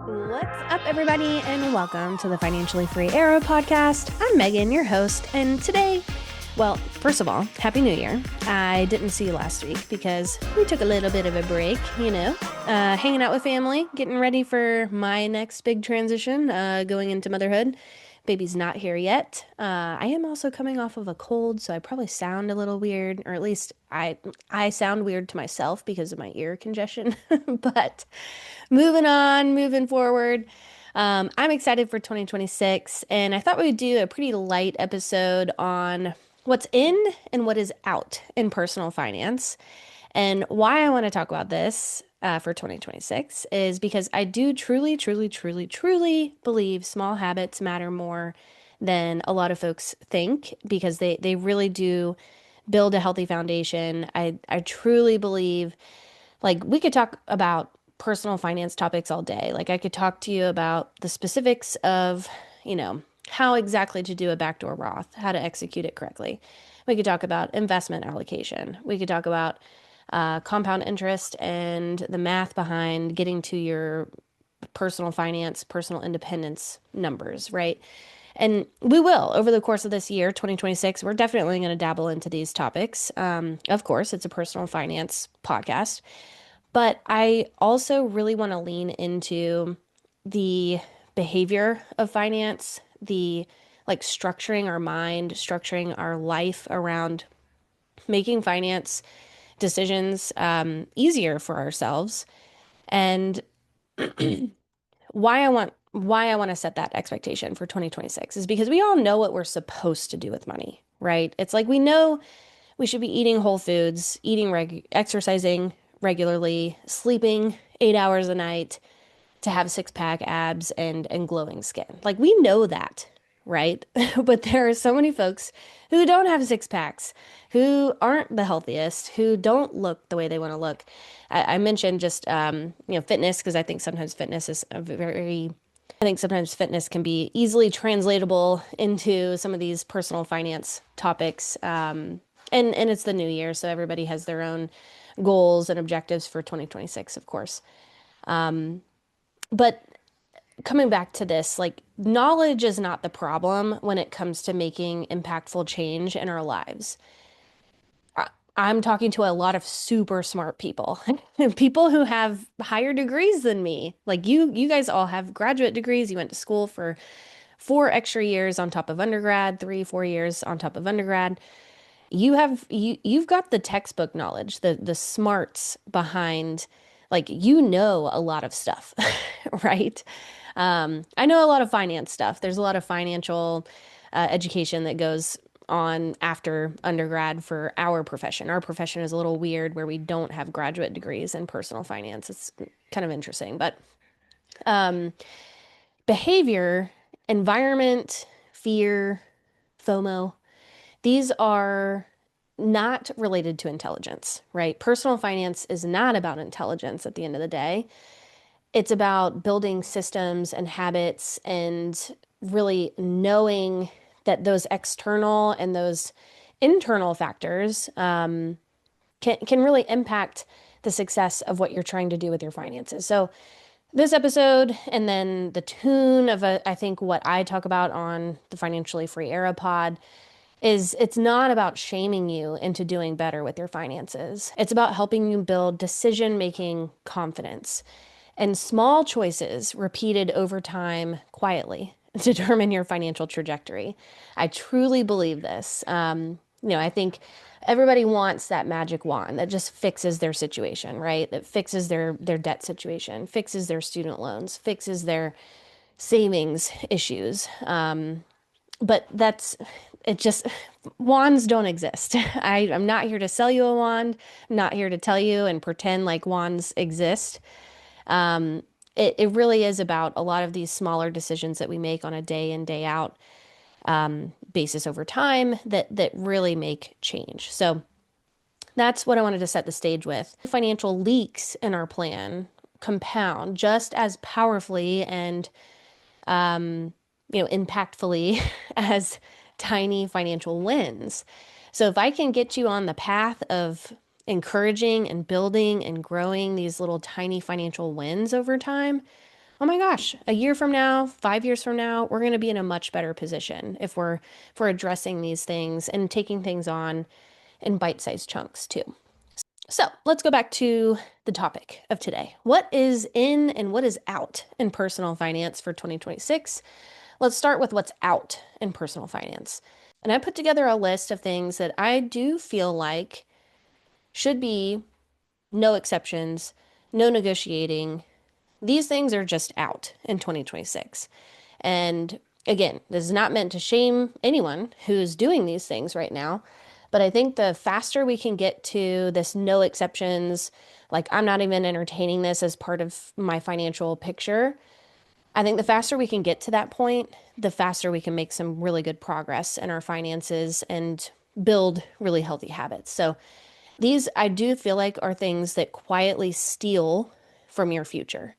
What's up, everybody, and welcome to the Financially Free Arrow podcast. I'm Megan, your host, and today, well, first of all, Happy New Year. I didn't see you last week because we took a little bit of a break, hanging out with family, getting ready for my next big transition, going into motherhood. Baby's not here yet. I am also coming off of a cold, so I probably sound a little weird, or at least I sound weird to myself because of my ear congestion. But moving forward, I'm excited for 2026, and I thought we'd do a pretty light episode on what's in and what is out in personal finance. And why I want to talk about this for 2026 is because I do truly, truly, truly, truly believe small habits matter more than a lot of folks think, because they really do build a healthy foundation. I truly believe, like, we could talk about personal finance topics all day. Like, I could talk to you about the specifics of, how exactly to do a backdoor Roth, how to execute it correctly. We could talk about investment allocation. We could talk about compound interest and the math behind getting to your personal finance, personal independence numbers, right? And we will, over the course of this year, 2026, we're definitely going to dabble into these topics. Of course, it's a personal finance podcast, but I also really want to lean into the behavior of finance, the like structuring our mind, structuring our life around making finance decisions easier for ourselves. And why I want to set that expectation for 2026 is because we all know what we're supposed to do with money, right? It's like we know we should be eating whole foods, exercising regularly, sleeping 8 hours a night to have six-pack abs and glowing skin. Like, we know that, right? But there are so many folks who don't have six packs, who aren't the healthiest, who don't look the way they want to look. I mentioned just fitness, because I think sometimes fitness can be easily translatable into some of these personal finance topics. And it's the new year, so everybody has their own goals and objectives for 2026, of course. But coming back to this, like, knowledge is not the problem when it comes to making impactful change in our lives. I'm talking to a lot of super smart people, people who have higher degrees than me. Like, you guys all have graduate degrees. You went to school for 4 extra years on top of undergrad, 3, 4 years on top of undergrad. You've got the textbook knowledge, the smarts behind, like, a lot of stuff, right? I know a lot of finance stuff. There's a lot of financial education that goes on after undergrad for our profession. Our profession is a little weird where we don't have graduate degrees in personal finance. It's kind of interesting, but behavior, environment, fear, FOMO, these are not related to intelligence, right? Personal finance is not about intelligence at the end of the day. It's about building systems and habits and really knowing that those external and those internal factors can really impact the success of what you're trying to do with your finances. So this episode, and then the tune of I think what I talk about on the Financially Free Era pod, is it's not about shaming you into doing better with your finances. It's about helping you build decision-making confidence. And small choices repeated over time quietly determine your financial trajectory. I truly believe this. I think everybody wants that magic wand that just fixes their situation, right? That fixes their debt situation, fixes their student loans, fixes their savings issues. But wands don't exist. I'm not here to sell you a wand. I'm not here to tell you and pretend like wands exist. It really is about a lot of these smaller decisions that we make on a day in, day out basis over time that really make change. So that's what I wanted to set the stage with. Financial leaks in our plan compound just as powerfully and impactfully as tiny financial wins. So if I can get you on the path of encouraging and building and growing these little tiny financial wins over time, oh my gosh, a year from now, 5 years from now, we're going to be in a much better position if we're addressing these things and taking things on in bite-sized chunks too. So let's go back to the topic of today. What is in and what is out in personal finance for 2026? Let's start with what's out in personal finance. And I put together a list of things that I do feel like should be no exceptions, no negotiating. These things are just out in 2026. And again, this is not meant to shame anyone who's doing these things right now. But I think the faster we can get to this no exceptions, like I'm not even entertaining this as part of my financial picture, I think the faster we can get to that point, the faster we can make some really good progress in our finances and build really healthy habits. So these I do feel like are things that quietly steal from your future.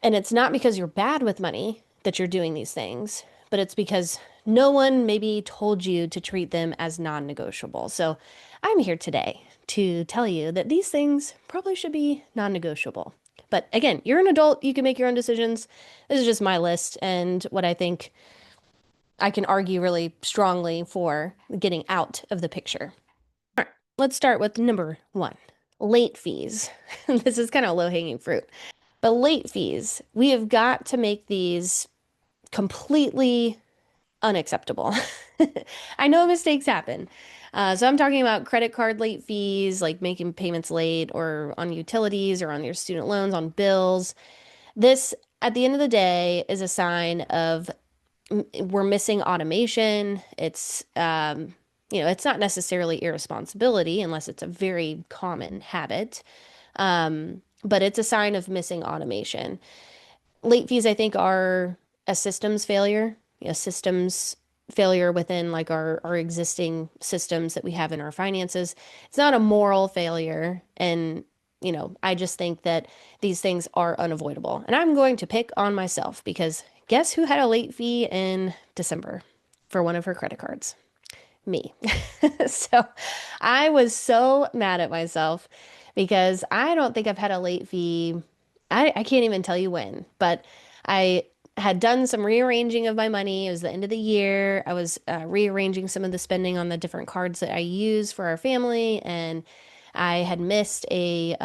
And it's not because you're bad with money that you're doing these things, but it's because no one maybe told you to treat them as non-negotiable. So I'm here today to tell you that these things probably should be non-negotiable. But again, you're an adult, you can make your own decisions. This is just my list and what I think I can argue really strongly for getting out of the picture. All right, let's start with number one, late fees. This is kind of low-hanging fruit. But late fees, we have got to make these completely unacceptable. I know mistakes happen. So I'm talking about credit card late fees, like making payments late or on utilities or on your student loans, on bills. This, at the end of the day, is a sign of we're missing automation. It's not necessarily irresponsibility unless it's a very common habit. But it's a sign of missing automation. Late fees, I think, are a systems failure, systems failure within like our existing systems that we have in our finances. It's not a moral failure. And, I just think that these things are unavoidable. And I'm going to pick on myself because guess who had a late fee in December for one of her credit cards? Me. So I was so mad at myself because I don't think I've had a late fee. I can't even tell you when, but I had done some rearranging of my money. It was the end of the year. I was rearranging some of the spending on the different cards that I use for our family, and I had missed a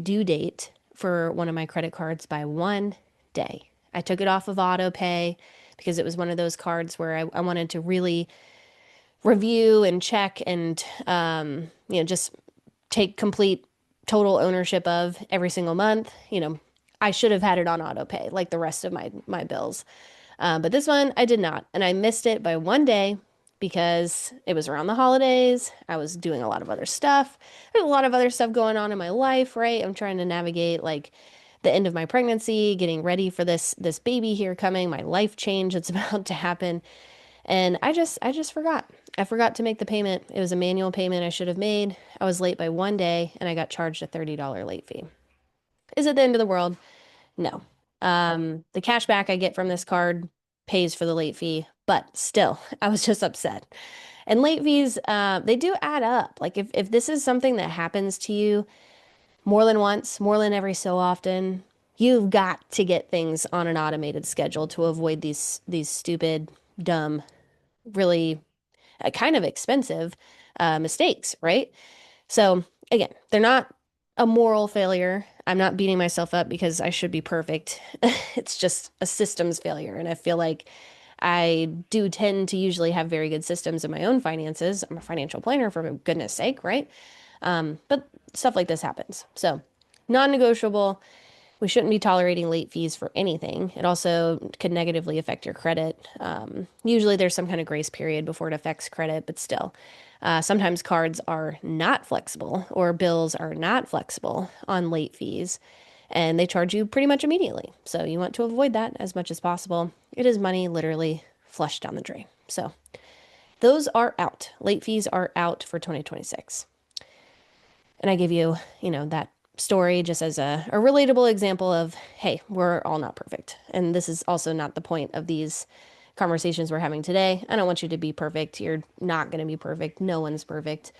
due date for one of my credit cards by one day. I took it off of auto pay because it was one of those cards where I wanted to really review and check and just take complete total ownership of every single month. I should have had it on auto pay like the rest of my bills. But this one I did not, and I missed it by one day because it was around the holidays. I was doing a lot of other stuff. There's a lot of other stuff going on in my life, right? I'm trying to navigate like the end of my pregnancy, getting ready for this baby here coming, my life change that's about to happen. And I just forgot. I forgot to make the payment. It was a manual payment I should have made. I was late by one day and I got charged a $30 late fee. Is it the end of the world? No. The cash back I get from this card pays for the late fee, but still, I was just upset. And late fees, they do add up. Like if this is something that happens to you more than once, more than every so often, you've got to get things on an automated schedule to avoid these stupid, dumb, really kind of expensive mistakes, right? So again, they're not a moral failure. I'm not beating myself up because I should be perfect. It's just a systems failure. And I feel like I do tend to usually have very good systems in my own finances. I'm a financial planner, for goodness sake, right? But stuff like this happens. So non-negotiable. We shouldn't be tolerating late fees for anything. It also could negatively affect your credit. Usually there's some kind of grace period before it affects credit, but still. Sometimes cards are not flexible or bills are not flexible on late fees, and they charge you pretty much immediately. So you want to avoid that as much as possible. It is money literally flushed down the drain. So those are out. Late fees are out for 2026. And I give you, that story just as a relatable example of, hey, we're all not perfect. And this is also not the point of these conversations we're having today. I don't want you to be perfect. You're not going to be perfect. No one's perfect.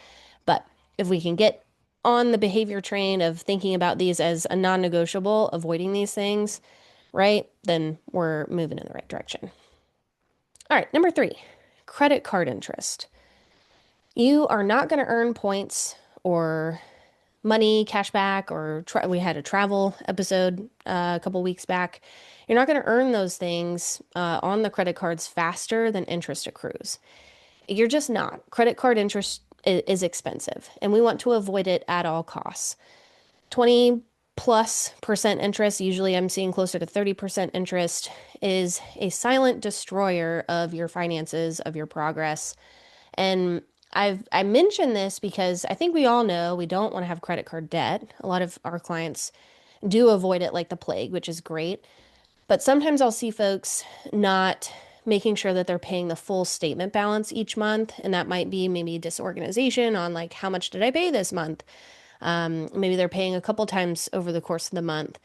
But if we can get on the behavior train of thinking about these as a non-negotiable, avoiding these things, right? Then we're moving in the right direction. All right, number 3, credit card interest. You are not going to earn points or money, cash back, or we had a travel episode a couple weeks back. You're not going to earn those things on the credit cards faster than interest accrues. You're just not. Credit card interest is expensive, and we want to avoid it at all costs. 20+% interest, usually I'm seeing closer to 30% interest, is a silent destroyer of your finances, of your progress. And I mention this because I think we all know we don't want to have credit card debt. A lot of our clients do avoid it like the plague, which is great. But sometimes I'll see folks not making sure that they're paying the full statement balance each month. And that might be maybe disorganization on like, how much did I pay this month? Maybe they're paying a couple times over the course of the month,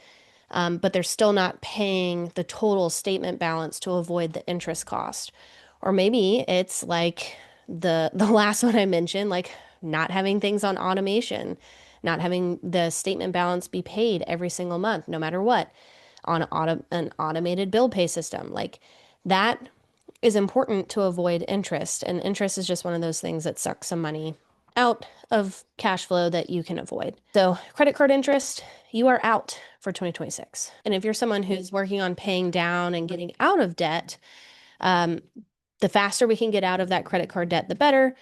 but they're still not paying the total statement balance to avoid the interest cost. Or maybe it's like the last one I mentioned, like not having things on automation, not having the statement balance be paid every single month, no matter what, on an automated bill pay system. Like that is important to avoid interest. And interest is just one of those things that sucks some money out of cash flow that you can avoid. So credit card interest, you are out for 2026. And if you're someone who's working on paying down and getting out of debt, the faster we can get out of that credit card debt, the better.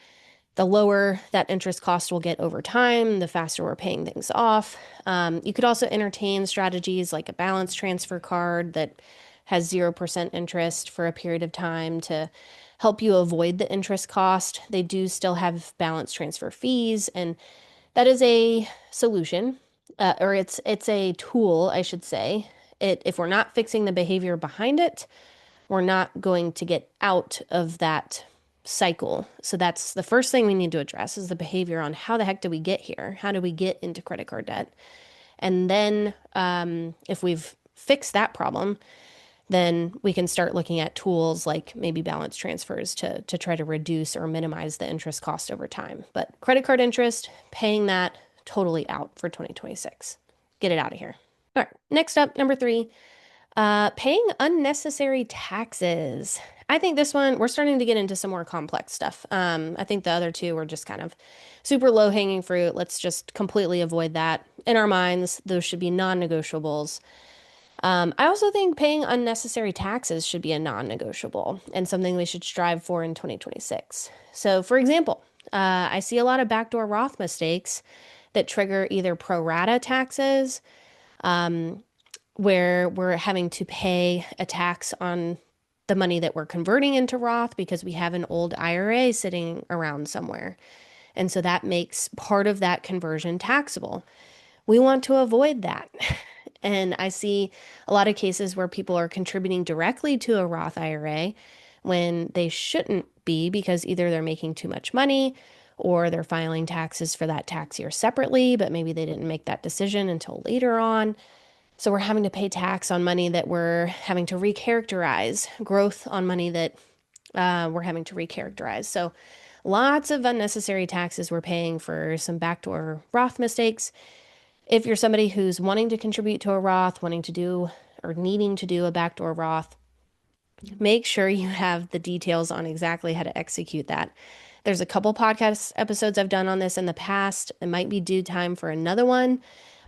The lower that interest cost will get over time, the faster we're paying things off. You could also entertain strategies like a balance transfer card that has 0% interest for a period of time to help you avoid the interest cost. They do still have balance transfer fees, and that is a solution, or it's a tool, I should say. If we're not fixing the behavior behind it, we're not going to get out of that cycle. So that's the first thing we need to address is the behavior on how the heck do we get here? How do we get into credit card debt? And then if we've fixed that problem, then we can start looking at tools like maybe balance transfers to try to reduce or minimize the interest cost over time. But credit card interest, paying that totally out for 2026. Get it out of here. All right, next up, number 3, paying unnecessary taxes. I think this one, we're starting to get into some more complex stuff. I think the other two were just kind of super low-hanging fruit. Let's just completely avoid that. In our minds, those should be non-negotiables. I also think paying unnecessary taxes should be a non-negotiable and something we should strive for in 2026. So, for example, I see a lot of backdoor Roth mistakes that trigger either pro rata taxes, where we're having to pay a tax on the money that we're converting into Roth because we have an old IRA sitting around somewhere. And so that makes part of that conversion taxable. We want to avoid that. And I see a lot of cases where people are contributing directly to a Roth IRA when they shouldn't be because either they're making too much money or they're filing taxes for that tax year separately, but maybe they didn't make that decision until later on. So we're having to pay tax on money that we're having to recharacterize, growth on money that we're having to recharacterize. So lots of unnecessary taxes we're paying for some backdoor Roth mistakes. If you're somebody who's wanting to contribute to a Roth, wanting to do or needing to do a backdoor Roth, make sure you have the details on exactly how to execute that. There's a couple podcast episodes I've done on this in the past. It might be due time for another one,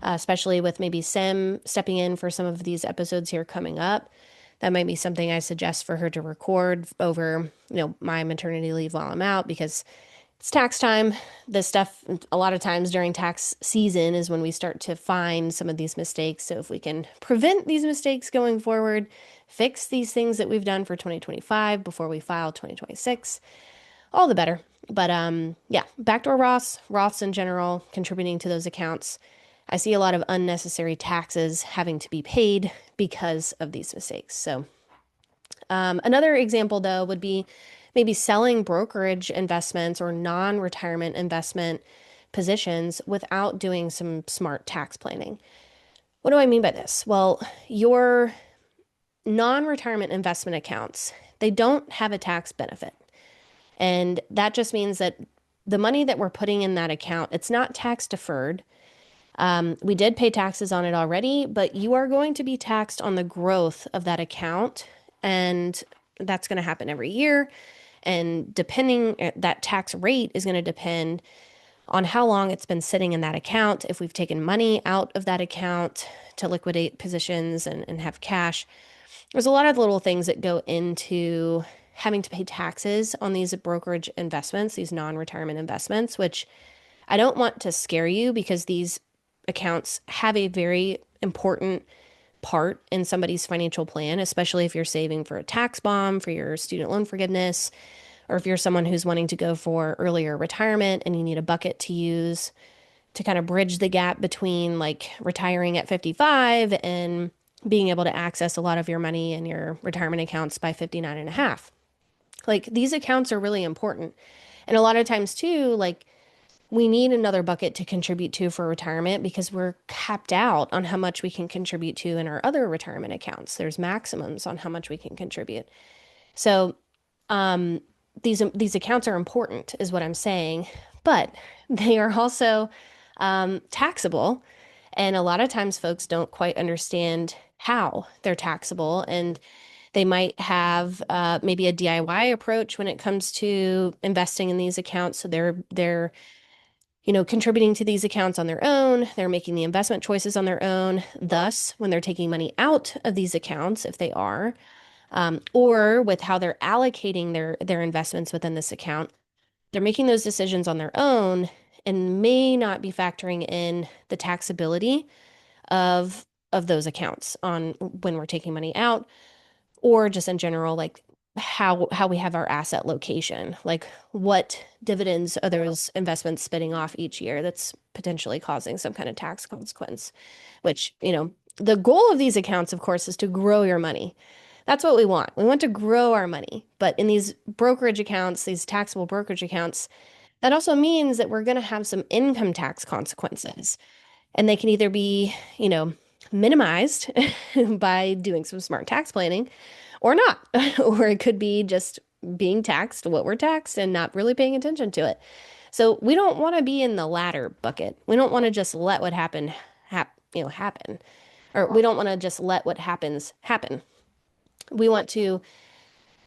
especially with maybe Sim stepping in for some of these episodes here coming up. That might be something I suggest for her to record over, my maternity leave while I'm out because it's tax time. This stuff, a lot of times during tax season is when we start to find some of these mistakes. So if we can prevent these mistakes going forward, fix these things that we've done for 2025 before we file 2026, all the better. But backdoor Roths in general, contributing to those accounts. I see a lot of unnecessary taxes having to be paid because of these mistakes. So another example, though, would be maybe selling brokerage investments or non-retirement investment positions without doing some smart tax planning. What do I mean by this? Well, your non-retirement investment accounts, they don't have a tax benefit. And that just means that the money that we're putting in that account, it's not tax deferred. We did pay taxes on it already, but you are going to be taxed on the growth of that account. And that's going to happen every year. And that tax rate is going to depend on how long it's been sitting in that account. If we've taken money out of that account to liquidate positions and have cash, there's a lot of little things that go into having to pay taxes on these brokerage investments, these non-retirement investments, which I don't want to scare you because these accounts have a very important part in somebody's financial plan, especially if you're saving for a tax bomb, for your student loan forgiveness, or if you're someone who's wanting to go for earlier retirement and you need a bucket to use to kind of bridge the gap between like retiring at 55 and being able to access a lot of your money in your retirement accounts by 59 and a half. Like these accounts are really important. And a lot of times too, like we need another bucket to contribute to for retirement because we're capped out on how much we can contribute to in our other retirement accounts. There's maximums on how much we can contribute. So, these accounts are important, is what I'm saying, but they are also taxable. And a lot of times folks don't quite understand how they're taxable. And they might have maybe a DIY approach when it comes to investing in these accounts. So they're contributing to these accounts on their own. They're making the investment choices on their own. Thus, when they're taking money out of these accounts, if they are, or with how they're allocating their investments within this account, they're making those decisions on their own and may not be factoring in the taxability of those accounts on when we're taking money out, or just in general, like how we have our asset location, like what dividends are those investments spitting off each year that's potentially causing some kind of tax consequence, which, the goal of these accounts, of course, is to grow your money. That's what we want. We want to grow our money. But in these brokerage accounts, these taxable brokerage accounts, that also means that we're going to have some income tax consequences. And they can either be, minimized by doing some smart tax planning or not. Or it could be just being taxed what we're taxed and not really paying attention to it. So we don't want to be in the latter bucket. We don't want to just let what happen. Or we don't want to just let what happens happen. We want to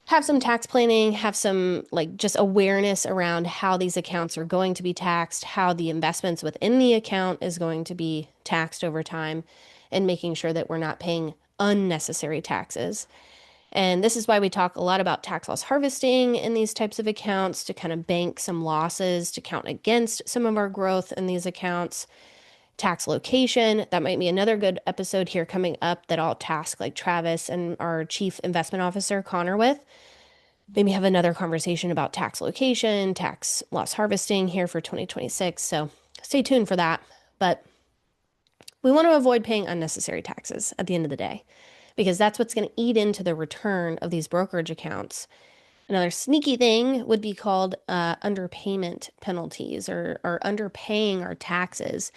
have some tax planning, have some like just awareness around how these accounts are going to be taxed, how the investments within the account is going to be taxed over time, and making sure that we're not paying unnecessary taxes. And this is why we talk a lot about tax loss harvesting in these types of accounts to kind of bank some losses to count against some of our growth in these accounts. Tax location, that might be another good episode here coming up that I'll task like Travis and our chief investment officer, Connor, with. Maybe have another conversation about tax location, tax loss harvesting here for 2026. So stay tuned for that. But we want to avoid paying unnecessary taxes at the end of the day, because that's what's going to eat into the return of these brokerage accounts. Another sneaky thing would be called underpayment penalties or underpaying our taxes.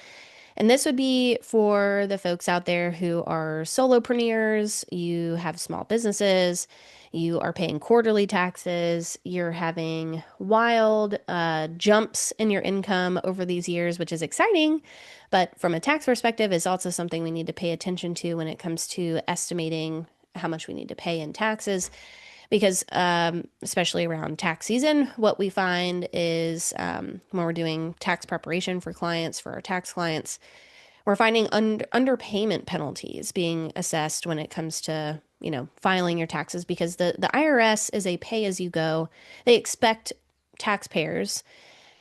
And this would be for the folks out there who are solopreneurs, you have small businesses, you are paying quarterly taxes, you're having wild jumps in your income over these years, which is exciting. But from a tax perspective, is also something we need to pay attention to when it comes to estimating how much we need to pay in taxes. Because especially around tax season, what we find is when we're doing tax preparation for clients, for our tax clients, we're finding underpayment penalties being assessed when it comes to, filing your taxes, because the IRS is a pay-as-you-go. They expect taxpayers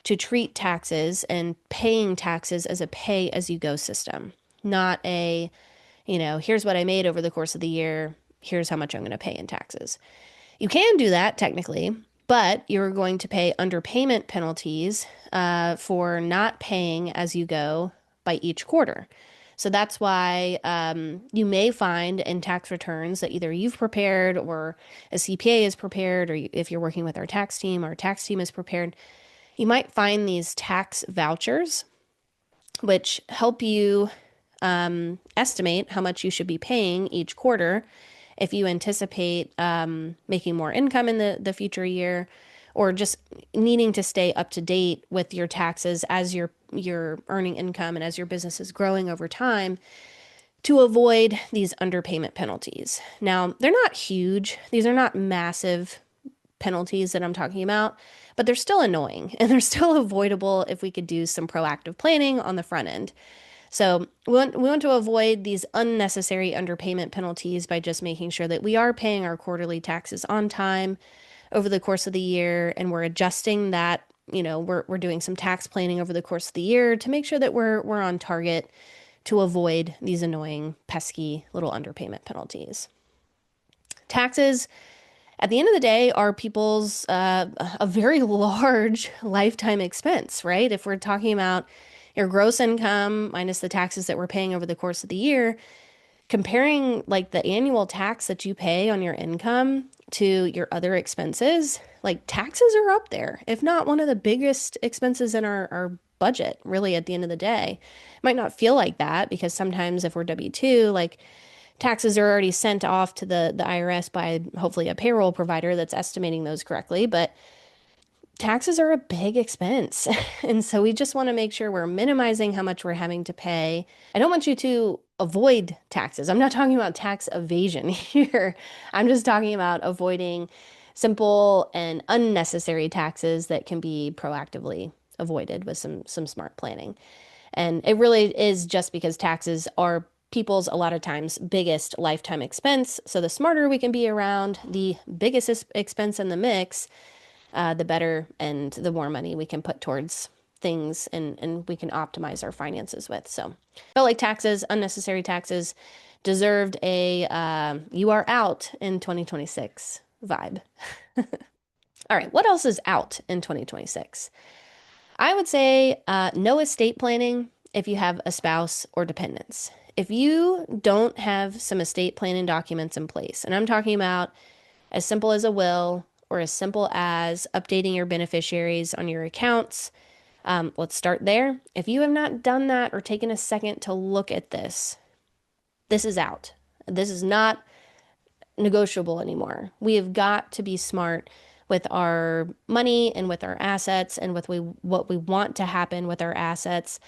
to treat taxes and paying taxes as a pay-as-you-go system, not a, here's what I made over the course of the year, here's how much I'm going to pay in taxes. You can do that technically, but you're going to pay underpayment penalties for not paying as you go by each quarter. So that's why you may find in tax returns that either you've prepared or a CPA is prepared, or if you're working with our tax team is prepared, you might find these tax vouchers, which help you estimate how much you should be paying each quarter if you anticipate making more income in the future year, or just needing to stay up to date with your taxes as you're earning income and as your business is growing over time to avoid these underpayment penalties. Now, they're not huge. These are not massive penalties that I'm talking about, but they're still annoying and they're still avoidable if we could do some proactive planning on the front end. So we want to avoid these unnecessary underpayment penalties by just making sure that we are paying our quarterly taxes on time over the course of the year, and we're adjusting that. We're doing some tax planning over the course of the year to make sure that we're on target to avoid these annoying, pesky little underpayment penalties. Taxes, at the end of the day, are people's a very large lifetime expense, right? If we're talking about your gross income minus the taxes that we're paying over the course of the year, comparing like the annual tax that you pay on your income to your other expenses, like taxes are up there, if not one of the biggest expenses in our budget, really, at the end of the day. It might not feel like that because sometimes if we're W-2, like taxes are already sent off to the IRS by hopefully a payroll provider that's estimating those correctly, but taxes are a big expense. And so we just want to make sure we're minimizing how much we're having to pay. I don't want you to avoid taxes. I'm not talking about tax evasion here. I'm just talking about avoiding simple and unnecessary taxes that can be proactively avoided with some smart planning. And it really is just because taxes are people's a lot of times biggest lifetime expense. So the smarter we can be around the biggest expense in the mix, the better and the more money we can put towards things and we can optimize our finances with. So felt like taxes, unnecessary taxes, deserved a you are out in 2026 vibe. All right, what else is out in 2026? I would say no estate planning if you have a spouse or dependents. If you don't have some estate planning documents in place, and I'm talking about as simple as a will or as simple as updating your beneficiaries on your accounts, let's start there. If you have not done that or taken a second to look at this, this is out. This is not negotiable anymore. We have got to be smart with our money and with our assets and with what we want to happen with our assets,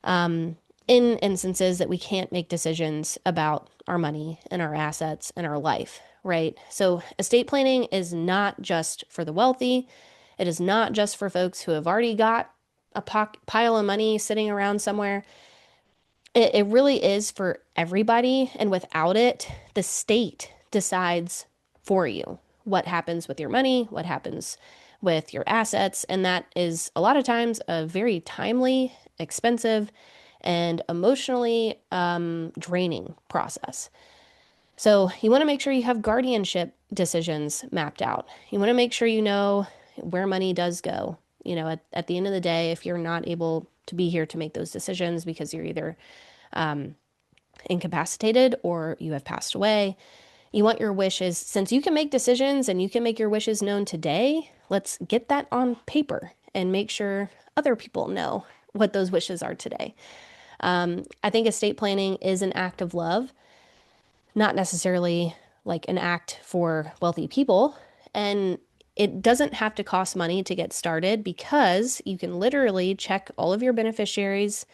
in instances that we can't make decisions about our money and our assets and our life, right? So estate planning is not just for the wealthy. It is not just for folks who have already got a pile of money sitting around somewhere. It really is for everybody. And without it, the state decides for you what happens with your money, what happens with your assets. And that is a lot of times a very timely, expensive, and emotionally draining process. So you want to make sure you have guardianship decisions mapped out. You want to make sure you know where money does go. At the end of the day, if you're not able to be here to make those decisions because you're either incapacitated or you have passed away, you want your wishes, since you can make decisions and you can make your wishes known today, let's get that on paper and make sure other people know what those wishes are today. I think estate planning is an act of love, not necessarily like an act for wealthy people. And it doesn't have to cost money to get started because you can literally check all of your beneficiaries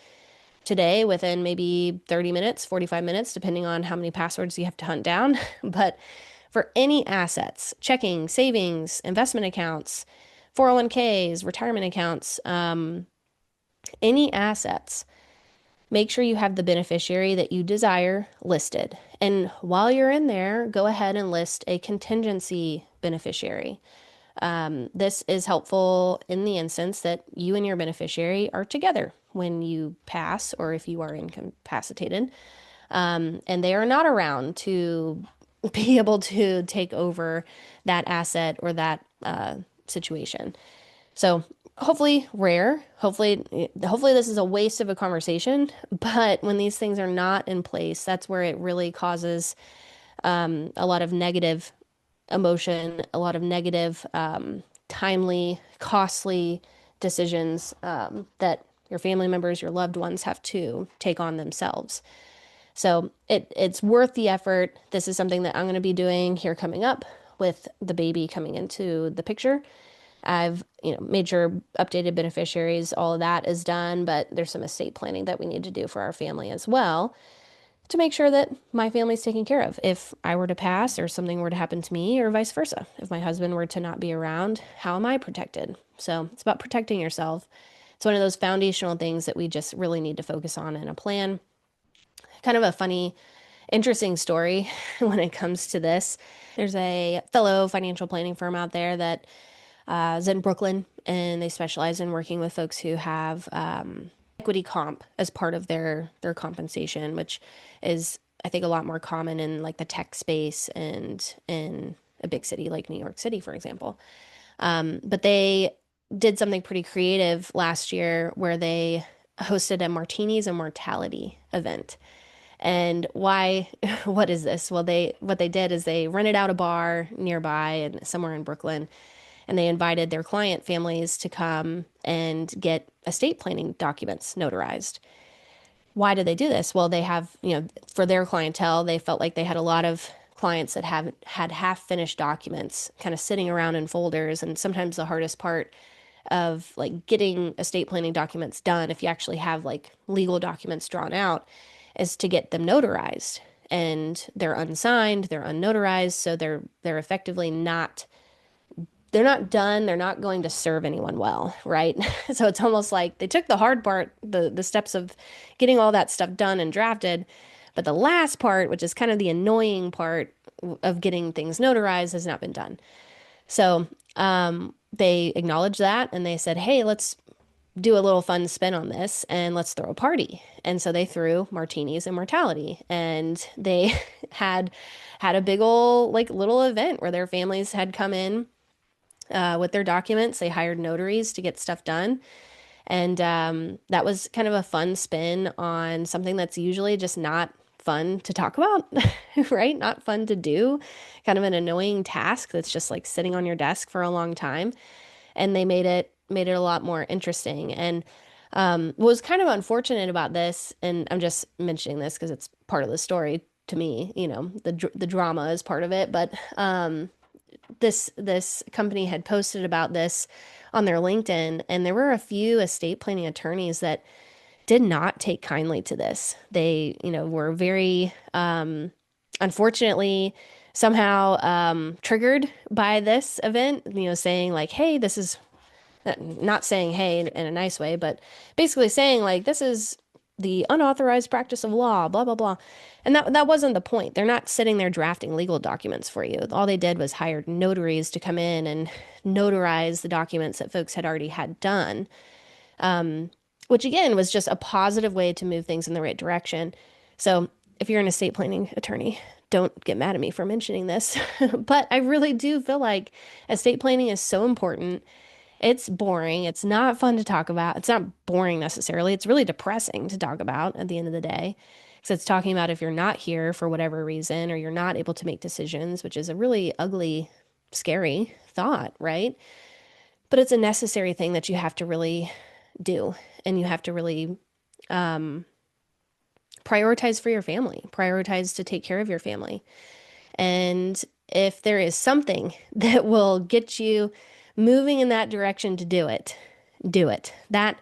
today within maybe 30 minutes, 45 minutes, depending on how many passwords you have to hunt down. But for any assets, checking, savings, investment accounts, 401ks, retirement accounts, any assets, make sure you have the beneficiary that you desire listed. And while you're in there, go ahead and list a contingency beneficiary. This is helpful in the instance that you and your beneficiary are together when you pass or if you are incapacitated, and they are not around to be able to take over that asset or that situation. So hopefully this is a waste of a conversation, but when these things are not in place, that's where it really causes a lot of negative emotion, a lot of negative, timely, costly decisions that your family members, your loved ones have to take on themselves. So it's worth the effort. This is something that I'm going to be doing here coming up with the baby coming into the picture. I've, made sure updated beneficiaries, all of that is done, but there's some estate planning that we need to do for our family as well to make sure that my family's taken care of. If I were to pass or something were to happen to me or vice versa, if my husband were to not be around, how am I protected? So it's about protecting yourself. It's one of those foundational things that we just really need to focus on in a plan. Kind of a funny, interesting story when it comes to this. There's a fellow financial planning firm out there that is in Brooklyn, and they specialize in working with folks who have equity comp as part of their compensation, which is, I think, a lot more common in like the tech space and in a big city like New York City, for example. But they did something pretty creative last year where they hosted a martinis and mortality event. And why, what is this? Well, what they did is they rented out a bar nearby and somewhere in Brooklyn, and they invited their client families to come and get estate planning documents notarized. Why did they do this? Well, they have, for their clientele, they felt like they had a lot of clients that have had half finished documents kind of sitting around in folders. And sometimes the hardest part of like getting estate planning documents done, if you actually have like legal documents drawn out, is to get them notarized. And they're unsigned, they're unnotarized, so they're effectively not, they're not done, they're not going to serve anyone well, right? So it's almost like they took the hard part, the steps of getting all that stuff done and drafted, but the last part, which is kind of the annoying part of getting things notarized, has not been done. So they acknowledged that and they said, hey, let's do a little fun spin on this and let's throw a party. And so they threw martinis and mortality, and they had a big old like little event where their families had come in with their documents. They hired notaries to get stuff done. And that was kind of a fun spin on something that's usually just not fun to talk about, right? Not fun to do, kind of an annoying task that's just like sitting on your desk for a long time. And they made it a lot more interesting. And what was kind of unfortunate about this, and I'm just mentioning this because it's part of the story to me, the drama is part of it, but this company had posted about this on their LinkedIn, and there were a few estate planning attorneys that did not take kindly to this. They, were very unfortunately somehow triggered by this event, saying like, hey, this is not saying hey in a nice way, but basically saying like this is the unauthorized practice of law, blah blah blah. And that wasn't the point. They're not sitting there drafting legal documents for you. All they did was hired notaries to come in and notarize the documents that folks had already had done. Which again was just a positive way to move things in the right direction. So if you're an estate planning attorney, don't get mad at me for mentioning this, but I really do feel like estate planning is so important. It's boring. It's not fun to talk about. It's not boring necessarily. It's really depressing to talk about at the end of the day. So it's talking about if you're not here for whatever reason or you're not able to make decisions, which is a really ugly, scary thought, right? But it's a necessary thing that you have to really do. And you have to really prioritize for your family, prioritize to take care of your family. And if there is something that will get you moving in that direction to do it, do it. That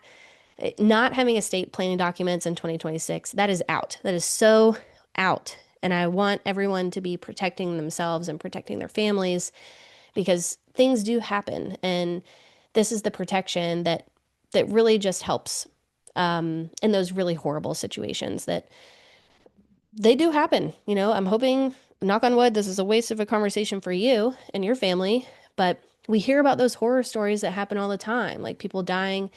not having estate planning documents in 2026, that is out. That is so out. And I want everyone to be protecting themselves and protecting their families because things do happen. And this is the protection that really just helps in those really horrible situations that they do happen. I'm hoping, knock on wood, this is a waste of a conversation for you and your family, but we hear about those horror stories that happen all the time, like people dying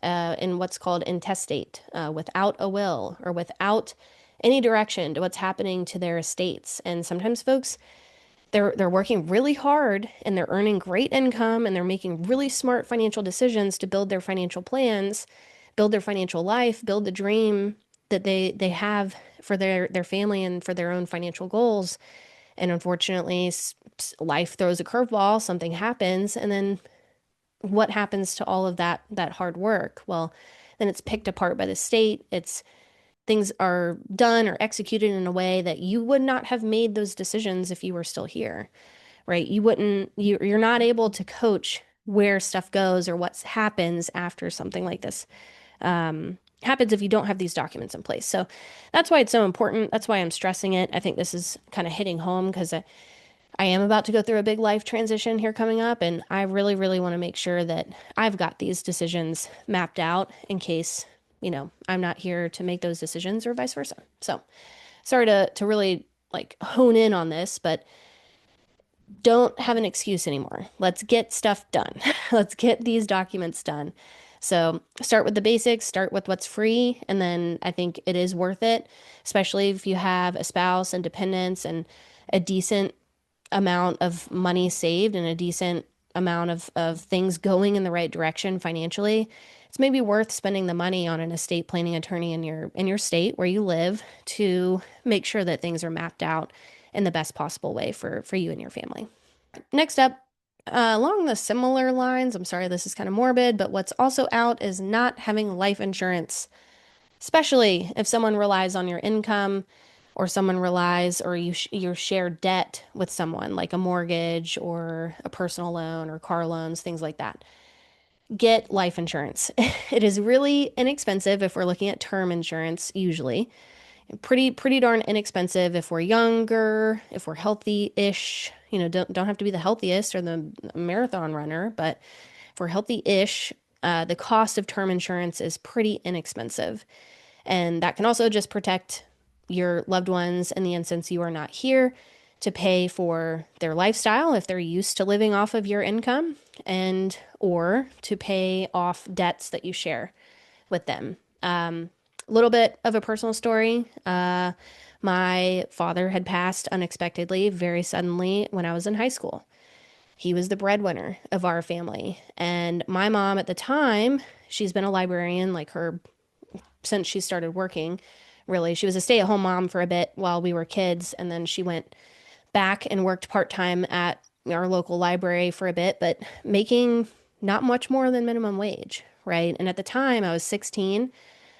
in what's called intestate, without a will or without any direction to what's happening to their estates. And sometimes folks, they're working really hard and they're earning great income and they're making really smart financial decisions to build their financial plans, build their financial life, build the dream that they have for their family and for their own financial goals. And unfortunately, life throws a curveball, something happens, and then what happens to all of that hard work? Well, then it's picked apart by the state. It's things are done or executed in a way that you would not have made those decisions if you were still here, right? You're not able to coach where stuff goes or what happens after something like this happens if you don't have these documents in place. So that's why it's so important. That's why I'm stressing it. I think this is kind of hitting home because I am about to go through a big life transition here coming up, and I really, really want to make sure that I've got these decisions mapped out in case, I'm not here to make those decisions or vice versa. So sorry to really like hone in on this, but don't have an excuse anymore. Let's get stuff done. Let's get these documents done. So start with the basics, start with what's free, and then I think it is worth it, especially if you have a spouse and dependents and a decent amount of money saved and a decent amount of things going in the right direction financially. It's maybe worth spending the money on an estate planning attorney in your state where you live to make sure that things are mapped out in the best possible way for you and your family. Next up, along the similar lines, I'm sorry this is kind of morbid, but what's also out is not having life insurance, especially if someone relies on your income or someone relies or you share debt with someone like a mortgage or a personal loan or car loans, things like that. Get life insurance. It is really inexpensive if we're looking at term insurance usually. Pretty darn inexpensive if we're younger, if we're healthy-ish. Don't have to be the healthiest or the marathon runner, but if we're healthy-ish, the cost of term insurance is pretty inexpensive. And that can also just protect your loved ones in the instance you are not here to pay for their lifestyle if they're used to living off of your income and or to pay off debts that you share with them. A little bit of a personal story. My father had passed unexpectedly, very suddenly when I was in high school. He was the breadwinner of our family. And my mom at the time, she's been a librarian like her since she started working. Really, she was a stay-at-home mom for a bit while we were kids, and then she went back and worked part-time at our local library for a bit, but making not much more than minimum wage, right? And at the time, I was 16.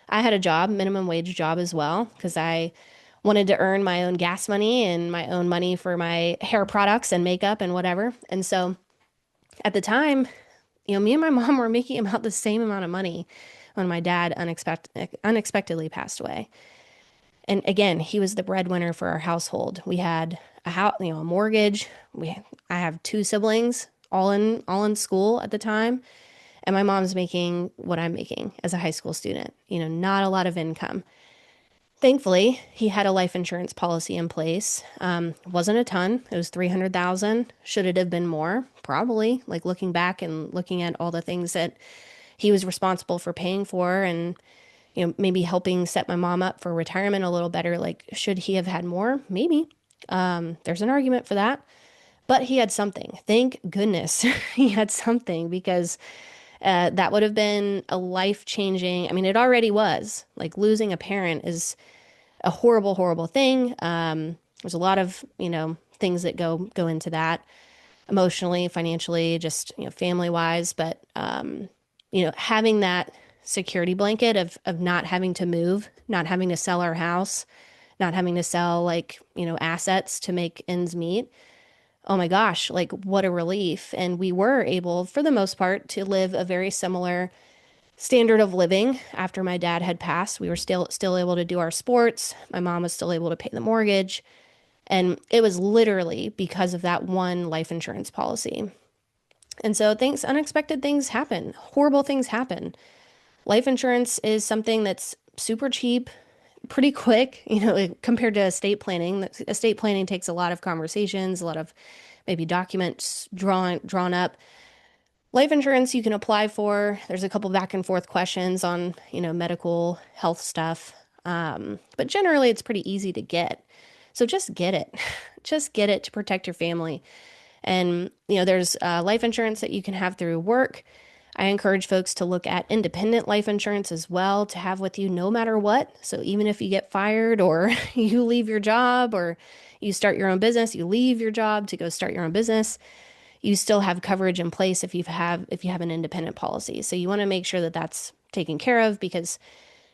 I had a job, minimum wage job as well, because I wanted to earn my own gas money and my own money for my hair products and makeup and whatever. And so at the time, me and my mom were making about the same amount of money when my dad unexpectedly passed away. And again, he was the breadwinner for our household. We had a house, a mortgage. I have two siblings, all in school at the time, and my mom's making what I'm making as a high school student. Not a lot of income. Thankfully, he had a life insurance policy in place. Wasn't a ton. It was $300,000. Should it have been more? Probably. Like looking back and looking at all the things that he was responsible for paying for and maybe helping set my mom up for retirement a little better. Like, should he have had more? Maybe. There's an argument for that. But he had something. Thank goodness he had something because that would have been a life-changing, it already was. Like losing a parent is a horrible, horrible thing. There's a lot of, things that go into that emotionally, financially, just, family-wise. But, having that security blanket of not having to move, not having to sell our house, not having to sell assets to make ends meet. Oh my gosh, like what a relief. And we were able, for the most part, to live a very similar standard of living after my dad had passed. We were still able to do our sports. My mom was still able to pay the mortgage. And it was literally because of that one life insurance policy. And so unexpected things happen. Horrible things happen. Life insurance is something that's super cheap, pretty quick, compared to estate planning. Estate planning takes a lot of conversations, a lot of maybe documents drawn up. Life insurance you can apply for. There's a couple back and forth questions on, medical health stuff. But generally it's pretty easy to get. So just get it. Just get it to protect your family. And, there's life insurance that you can have through work. I encourage folks to look at independent life insurance as well to have with you no matter what. So even if you get fired or you leave your job or you start your own business, you leave your job to go start your own business, you still have coverage in place if you have an independent policy. So you want to make sure that that's taken care of because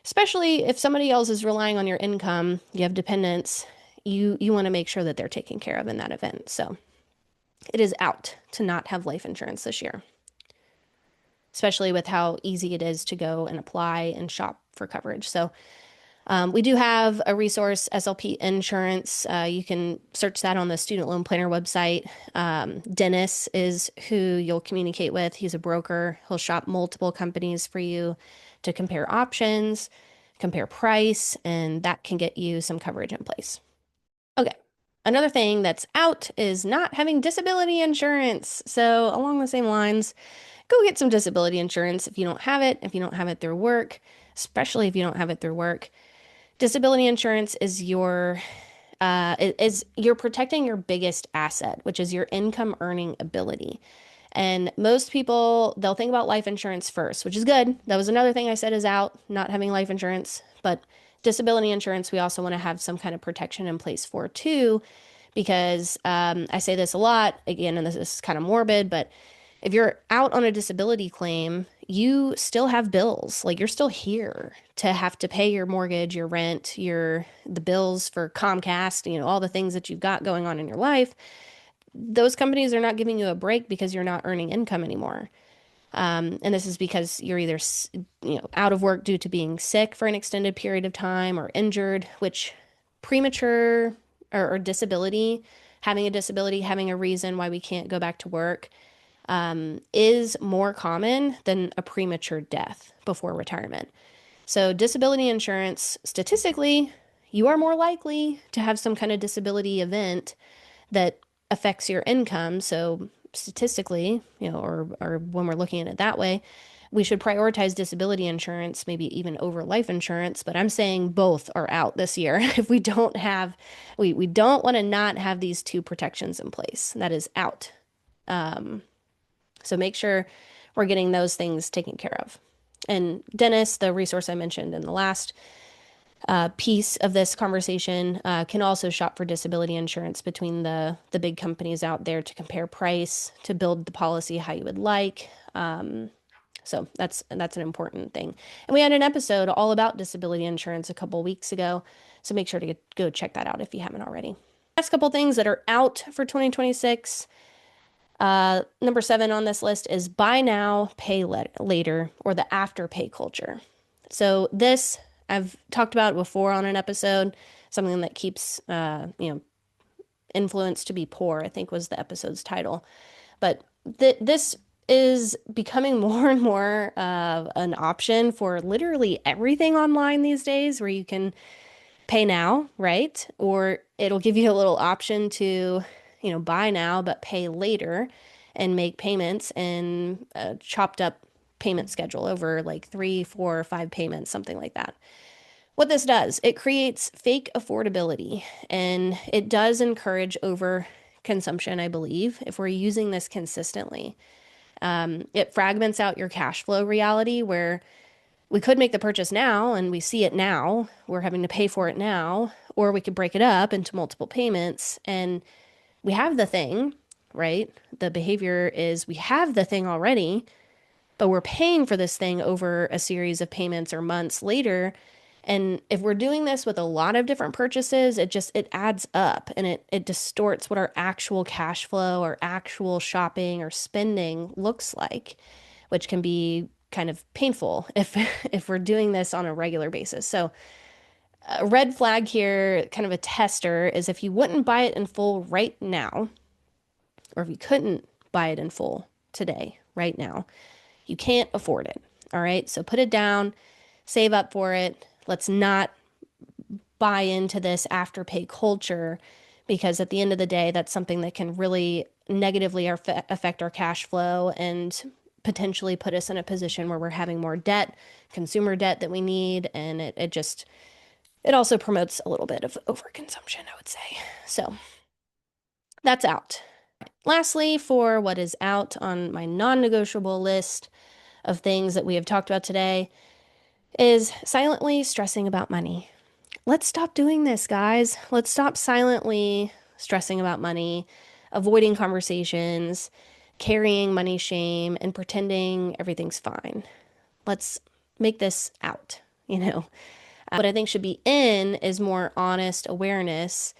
especially if somebody else is relying on your income, you have dependents, you want to make sure that they're taken care of in that event. So it is out to not have life insurance this year. especially with how easy it is to go and apply and shop for coverage. So we do have a resource, SLP Insurance. You can search that on the Student Loan Planner website. Dennis is who you'll communicate with. He's a broker. He'll shop multiple companies for you to compare options, compare price, and that can get you some coverage in place. Okay. Another thing that's out is not having disability insurance. So, along the same lines, go get some disability insurance if you don't have it, if you don't have it through work, especially if you don't have it through work. Disability insurance is you're protecting your biggest asset, which is your income earning ability. And most people, they'll think about life insurance first, which is good. That was another thing I said is out, not having life insurance. But disability insurance, we also want to have some kind of protection in place for too, because I say this a lot, again, and this is kind of morbid, but if you're out on a disability claim, you still have bills. Like you're still here to have to pay your mortgage, your rent, the bills for Comcast, all the things that you've got going on in your life. Those companies are not giving you a break because you're not earning income anymore. And this is because you're either, out of work due to being sick for an extended period of time or injured, which premature or disability, having a disability, having a reason why we can't go back to work, is more common than a premature death before retirement. So disability insurance, statistically, you are more likely to have some kind of disability event that affects your income. So statistically, or when we're looking at it that way, we should prioritize disability insurance, maybe even over life insurance. But I'm saying both are out this year. If we don't have, we don't want to not have these two protections in place. That is out. So make sure we're getting those things taken care of. And Dennis, the resource I mentioned in the last piece of this conversation, can also shop for disability insurance between the big companies out there to compare price, to build the policy how you would like. So that's an important thing. And we had an episode all about disability insurance a couple weeks ago. So make sure to go check that out if you haven't already. Last couple things that are out for 2026. Number 7 on this list is buy now, pay later, or the afterpay culture. So this I've talked about before on an episode, something that keeps, influence to be poor, I think was the episode's title. But this is becoming more and more an option for literally everything online these days, where you can pay now, right? Or it'll give you a little option to, buy now, but pay later and make payments in a chopped up payment schedule over like 3, 4, 5 payments, something like that. What this does, it creates fake affordability, and it does encourage over consumption, I believe, if we're using this consistently. It fragments out your cash flow reality where we could make the purchase now and we see it now, we're having to pay for it now, or we could break it up into multiple payments and we have the thing, right? The behavior is we have the thing already, but we're paying for this thing over a series of payments or months later. And if we're doing this with a lot of different purchases, it adds up and it distorts what our actual cash flow or actual shopping or spending looks like, which can be kind of painful if we're doing this on a regular basis. So a red flag here, kind of a tester, is if you wouldn't buy it in full right now, or if you couldn't buy it in full today, right now, you can't afford it. All right. So put it down, save up for it. Let's not buy into this afterpay culture, because at the end of the day, that's something that can really negatively affect our cash flow and potentially put us in a position where we're having more debt, consumer debt that we need. And it also promotes a little bit of overconsumption, I would say. So that's out. Lastly, for what is out on my non-negotiable list of things that we have talked about today is silently stressing about money. Let's stop doing this, guys. Let's stop silently stressing about money, avoiding conversations, carrying money shame, and pretending everything's fine. Let's make this out. What I think should be in is more honest awareness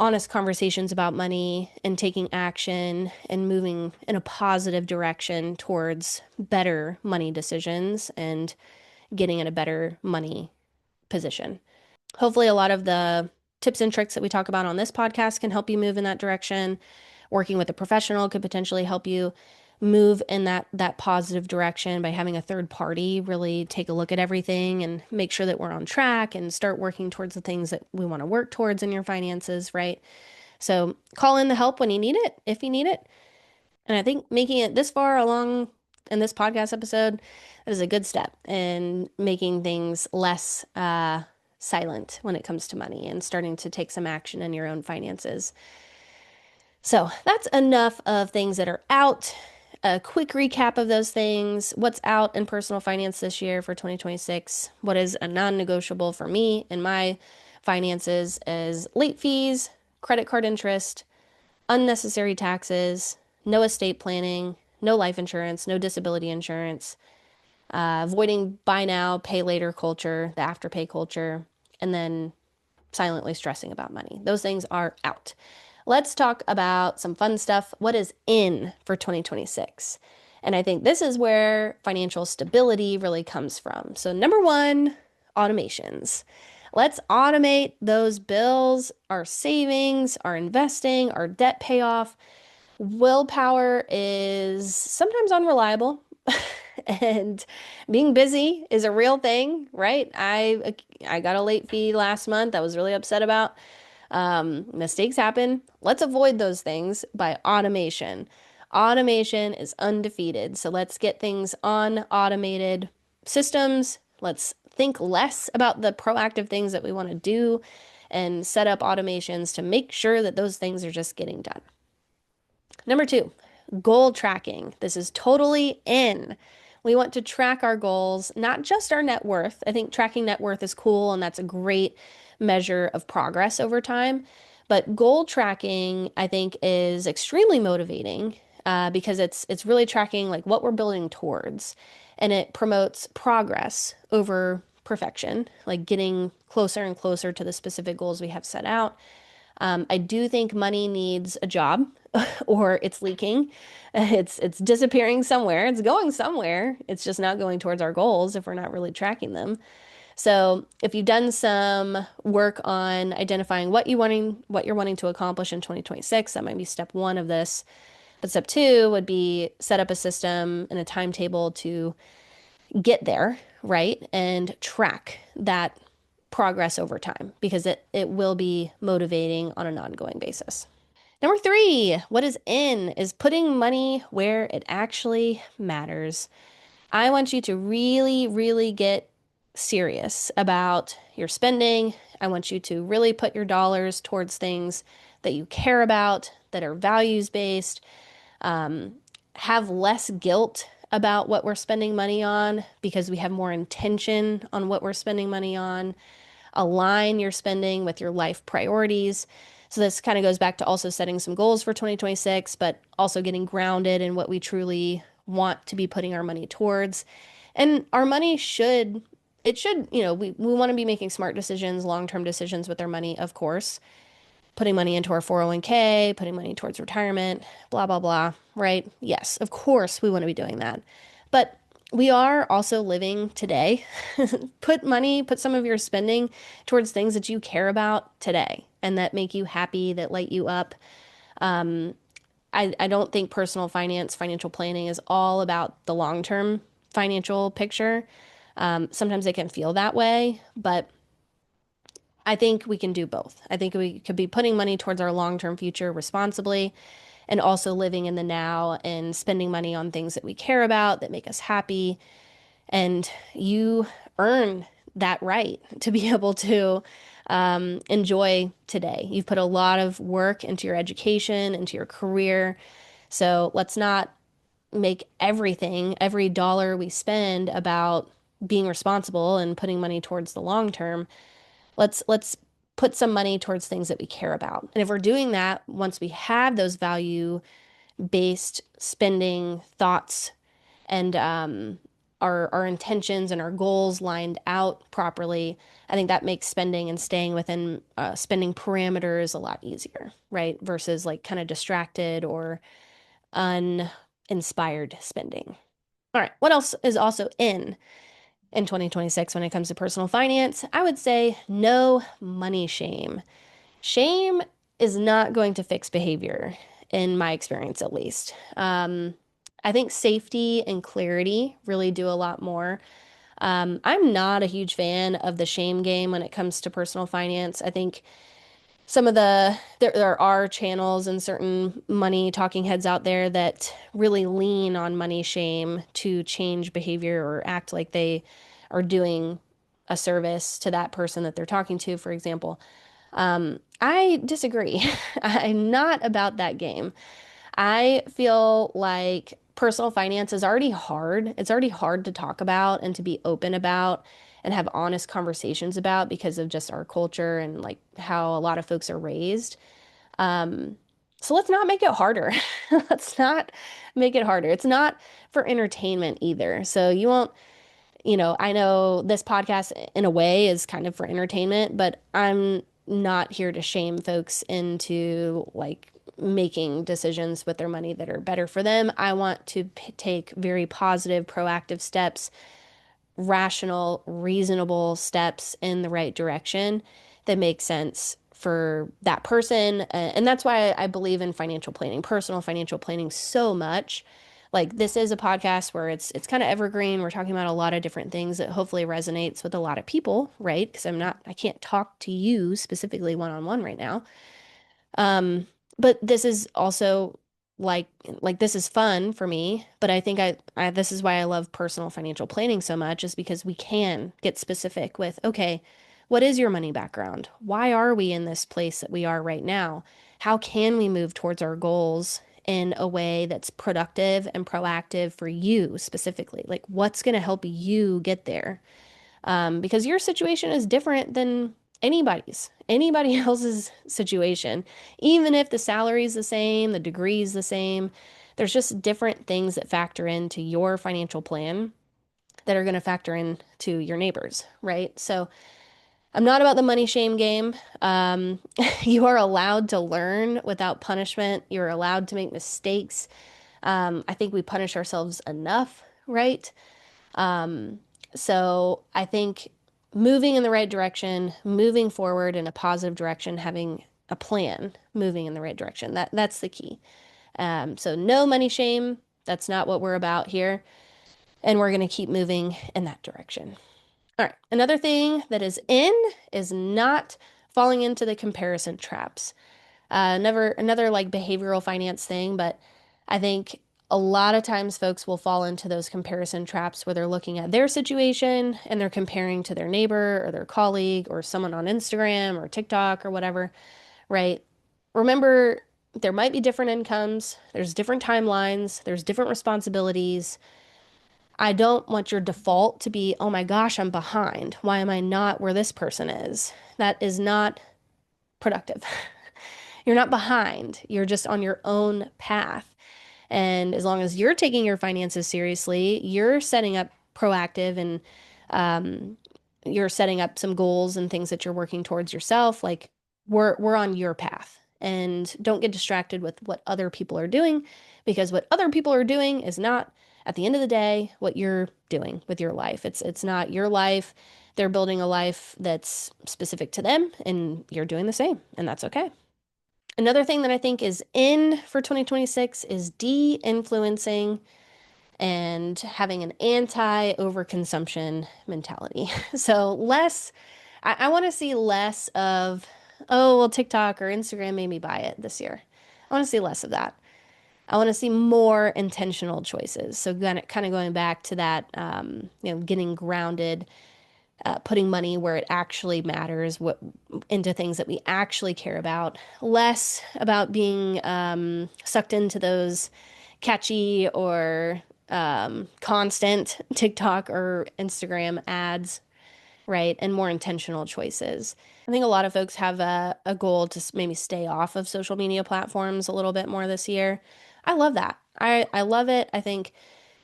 honest conversations about money and taking action and moving in a positive direction towards better money decisions and getting in a better money position. Hopefully, a lot of the tips and tricks that we talk about on this podcast can help you move in that direction. Working with a professional could potentially help you move in that positive direction by having a third party really take a look at everything and make sure that we're on track and start working towards the things that we want to work towards in your finances, right? So call in the help when you need it, if you need it. And I think making it this far along in this podcast episode, that is a good step in making things less silent when it comes to money and starting to take some action in your own finances. So that's enough of things that are out. A quick recap of those things. What's out in personal finance this year for 2026? What is a non-negotiable for me in my finances is late fees, credit card interest, unnecessary taxes, no estate planning, no life insurance, no disability insurance, avoiding buy now, pay later culture, the afterpay culture, and then silently stressing about money. Those things are out. Let's talk about some fun stuff. What is in for 2026? And I think this is where financial stability really comes from. So, number one, automations. Let's automate those bills, our savings, our investing, our debt payoff. Willpower is sometimes unreliable. And being busy is a real thing, right? I got a late fee last month. I was really upset about. Mistakes happen. Let's avoid those things by automation. Automation is undefeated. So let's get things on automated systems. Let's think less about the proactive things that we want to do and set up automations to make sure that those things are just getting done. Number two, goal tracking. This is totally in. We want to track our goals, not just our net worth. I think tracking net worth is cool, and that's a great measure of progress over time. But goal tracking, I think, is extremely motivating because it's really tracking like what we're building towards, and it promotes progress over perfection, like getting closer and closer to the specific goals we have set out. I do think money needs a job or it's leaking. It's disappearing somewhere. It's going somewhere. It's just not going towards our goals if we're not really tracking them. So if you've done some work on identifying what you're wanting to accomplish in 2026, that might be step one of this. But step two would be set up a system and a timetable to get there, right? And track that progress over time because it will be motivating on an ongoing basis. Number three, what is in is putting money where it actually matters. I want you to really, really get serious about your spending. I want you to really put your dollars towards things that you care about, that are values-based. Have less guilt about what we're spending money on because we have more intention on what we're spending money on. Align your spending with your life priorities. So this kind of goes back to also setting some goals for 2026, but also getting grounded in what we truly want to be putting our money towards. And our money we want to be making smart decisions, long-term decisions with our money, of course. Putting money into our 401k, putting money towards retirement, blah, blah, blah, right? Yes, of course we want to be doing that. But we are also living today. Put some of your spending towards things that you care about today and that make you happy, that light you up. I don't think personal finance, financial planning is all about the long-term financial picture. Sometimes it can feel that way, but I think we can do both. I think we could be putting money towards our long-term future responsibly and also living in the now and spending money on things that we care about, that make us happy. And you earn that right to be able to enjoy today. You've put a lot of work into your education, into your career. So let's not make every dollar we spend about being responsible and putting money towards the long term. Let's put some money towards things that we care about. And if we're doing that, once we have those value-based spending thoughts and our intentions and our goals lined out properly, I think that makes spending and staying within spending parameters a lot easier, right? Versus like kind of distracted or uninspired spending. All right, what else is also in 2026 when it comes to personal finance? I would say no money shame. Shame is not going to fix behavior, in my experience at least. I think safety and clarity really do a lot more. I'm not a huge fan of the shame game when it comes to personal finance. I think some of there are channels and certain money talking heads out there that really lean on money shame to change behavior or act like they are doing a service to that person that they're talking to, for example. I disagree. I'm not about that game. I feel like personal finance is already hard. It's already hard to talk about and to be open about and have honest conversations about because of just our culture and like how a lot of folks are raised. Um, so let's not make it harder. Let's not make it harder. It's not for entertainment either. So you won't, I know this podcast in a way is kind of for entertainment, but I'm not here to shame folks into like making decisions with their money that are better for them. I want to take very positive, proactive steps, rational, reasonable steps in the right direction that make sense for that person. And that's why I believe in financial planning, personal financial planning so much. Like this is a podcast where it's kind of evergreen. We're talking about a lot of different things that hopefully resonates with a lot of people, right? Because I can't talk to you specifically one on one right now. But this is also like this is fun for me, but I think this is why I love personal financial planning so much is because we can get specific with, okay, what is your money background? Why are we in this place that we are right now? How can we move towards our goals in a way that's productive and proactive for you specifically? Like what's going to help you get there? Because your situation is different than anybody else's situation. Even if the salary is the same, the degree is the same, there's just different things that factor into your financial plan that are going to factor into your neighbors, right? So I'm not about the money shame game. You are allowed to learn without punishment. You're allowed to make mistakes. I think we punish ourselves enough, right? So I think moving in the right direction, moving forward in a positive direction, having a plan, moving in the right direction. That's the key. So no money shame. That's not what we're about here. And we're going to keep moving in that direction. All right. Another thing that is not falling into the comparison traps. Another like behavioral finance thing, but I think a lot of times folks will fall into those comparison traps where they're looking at their situation and they're comparing to their neighbor or their colleague or someone on Instagram or TikTok or whatever, right? Remember, there might be different incomes, there's different timelines, there's different responsibilities. I don't want your default to be, oh my gosh, I'm behind. Why am I not where this person is? That is not productive. You're not behind. You're just on your own path. And as long as you're taking your finances seriously, you're setting up proactive and you're setting up some goals and things that you're working towards yourself. Like we're on your path. And don't get distracted with what other people are doing because what other people are doing is not at the end of the day what you're doing with your life. It's not your life. They're building a life that's specific to them and you're doing the same, and that's okay. Another thing that I think is in for 2026 is de-influencing and having an anti-overconsumption mentality. So I want to see less of, oh, well, TikTok or Instagram made me buy it this year. I want to see less of that. I want to see more intentional choices. So kind of going back to that, getting grounded, putting money where it actually matters, into things that we actually care about, less about being sucked into those catchy or constant TikTok or Instagram ads, right? And more intentional choices. I think a lot of folks have a goal to maybe stay off of social media platforms a little bit more this year. I love that. I love it. I think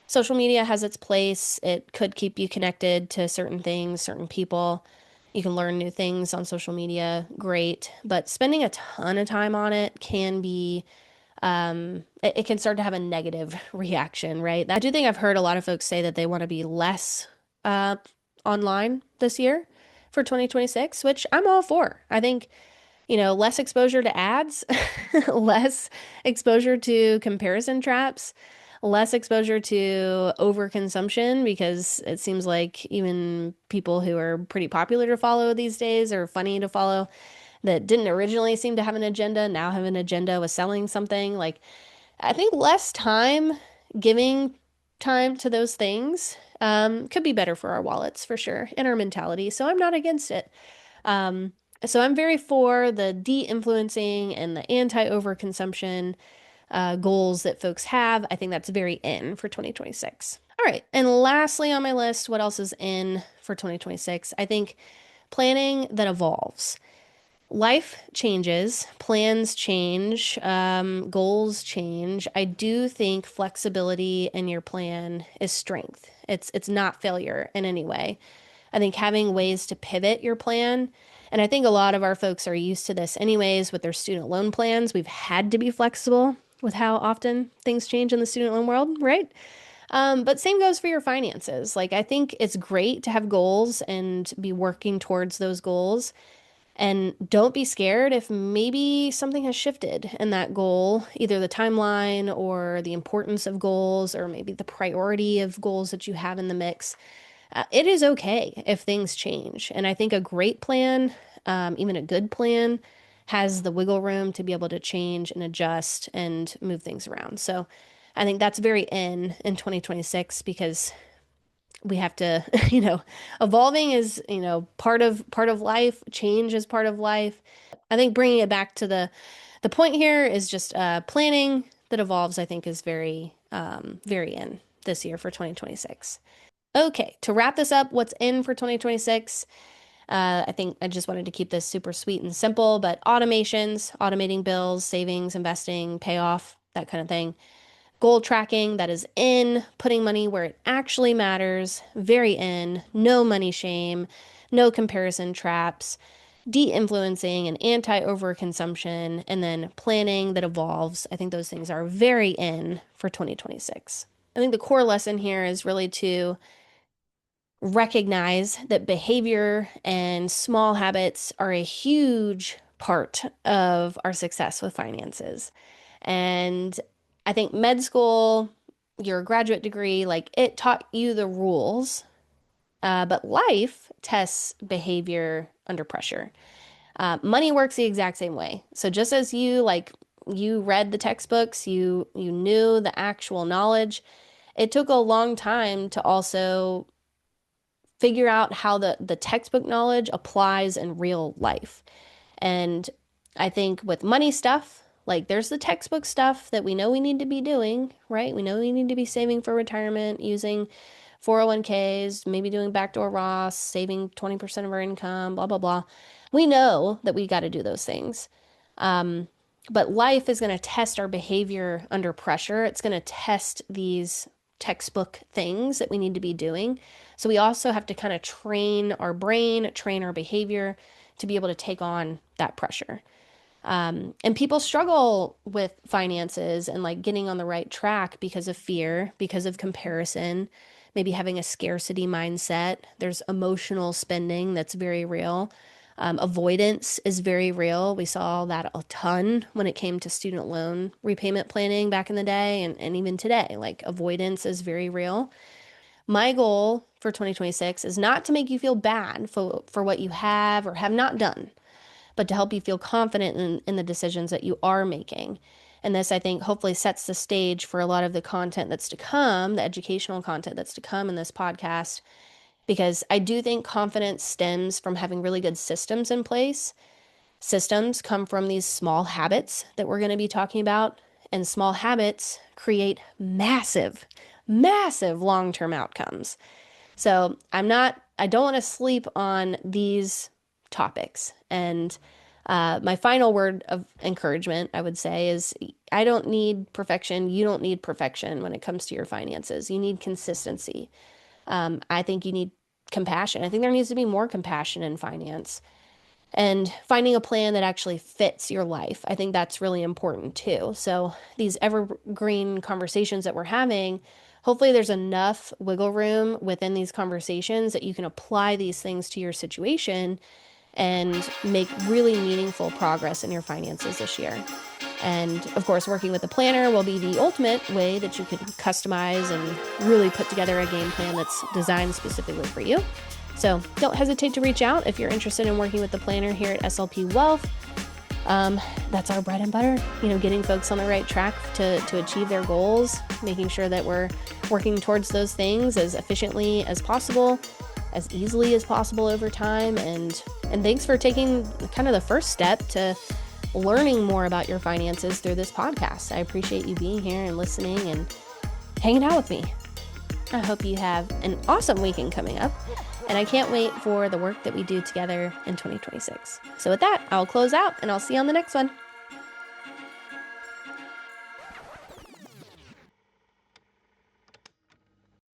Social media has its place. It could keep you connected to certain things, certain people. You can learn new things on social media, great. But spending a ton of time on it can be, it can start to have a negative reaction, right? I do think I've heard a lot of folks say that they want to be less uh, online this year for 2026, which I'm all for. I think less exposure to ads, less exposure to comparison traps, less exposure to overconsumption, because it seems like even people who are pretty popular to follow these days or funny to follow that didn't originally seem to have an agenda now have an agenda with selling something. Like, I think less time giving time to those things could be better for our wallets for sure and our mentality. So I'm not against it. Um, so I'm very for the de-influencing and the anti-overconsumption goals that folks have. I think that's very in for 2026. All right. And lastly on my list, what else is in for 2026? I think planning that evolves. Life changes, plans change, goals change. I do think flexibility in your plan is strength. It's not failure in any way. I think having ways to pivot your plan, and I think a lot of our folks are used to this anyways with their student loan plans. We've had to be flexible with how often things change in the student loan world, right? But same goes for your finances. Like, I think it's great to have goals and be working towards those goals. And don't be scared if maybe something has shifted in that goal, either the timeline or the importance of goals, or maybe the priority of goals that you have in the mix. It is okay if things change. And I think a great plan, even a good plan, has the wiggle room to be able to change and adjust and move things around. So I think that's very in 2026 because we have to, evolving is, part of life, change is part of life. I think bringing it back to the point here is just planning that evolves, I think is very in this year for 2026. Okay, to wrap this up, what's in for 2026? I think I just wanted to keep this super sweet and simple, but automations, automating bills, savings, investing, payoff, that kind of thing. Goal tracking, that is in, putting money where it actually matters, very in, no money shame, no comparison traps, de-influencing and anti-overconsumption, and then planning that evolves. I think those things are very in for 2026. I think the core lesson here is really to recognize that behavior and small habits are a huge part of our success with finances. And I think med school, your graduate degree, like it taught you the rules, but life tests behavior under pressure. Money works the exact same way. So just as you read the textbooks, you knew the actual knowledge, it took a long time to also figure out how the textbook knowledge applies in real life. And I think with money stuff, like there's the textbook stuff that we know we need to be doing, right? We know we need to be saving for retirement, using 401ks, maybe doing backdoor Roths, saving 20% of our income, blah, blah, blah. We know that we got to do those things. Um, but life is going to test our behavior under pressure. It's going to test these textbook things that we need to be doing. So we also have to kind of train our brain, train our behavior to be able to take on that pressure. And people struggle with finances and like getting on the right track because of fear, because of comparison, maybe having a scarcity mindset. There's emotional spending that's very real. Avoidance is very real. We saw that a ton when it came to student loan repayment planning back in the day and even today. Like avoidance is very real. My goal for 2026 is not to make you feel bad for what you have or have not done, but to help you feel confident in the decisions that you are making. And this, I think, hopefully sets the stage for a lot of the content that's to come, the educational content that's to come in this podcast, because I do think confidence stems from having really good systems in place. Systems come from these small habits that we're going to be talking about, and small habits create massive, massive long-term outcomes. So I don't want to sleep on these topics. And My final word of encouragement, I would say, is I don't need perfection. You don't need perfection when it comes to your finances. You need consistency. I think you need compassion. I think there needs to be more compassion in finance and finding a plan that actually fits your life. I think that's really important too. So these evergreen conversations that we're having, hopefully there's enough wiggle room within these conversations that you can apply these things to your situation and make really meaningful progress in your finances this year. And of course, working with a planner will be the ultimate way that you can customize and really put together a game plan that's designed specifically for you. So don't hesitate to reach out if you're interested in working with the planner here at SLP Wealth. That's our bread and butter, getting folks on the right track to achieve their goals, making sure that we're working towards those things as efficiently as possible, as easily as possible over time. And thanks for taking kind of the first step to learning more about your finances through this podcast. I appreciate you being here and listening and hanging out with me. I hope you have an awesome weekend coming up, and I can't wait for the work that we do together in 2026. So with that, I'll close out and I'll see you on the next one.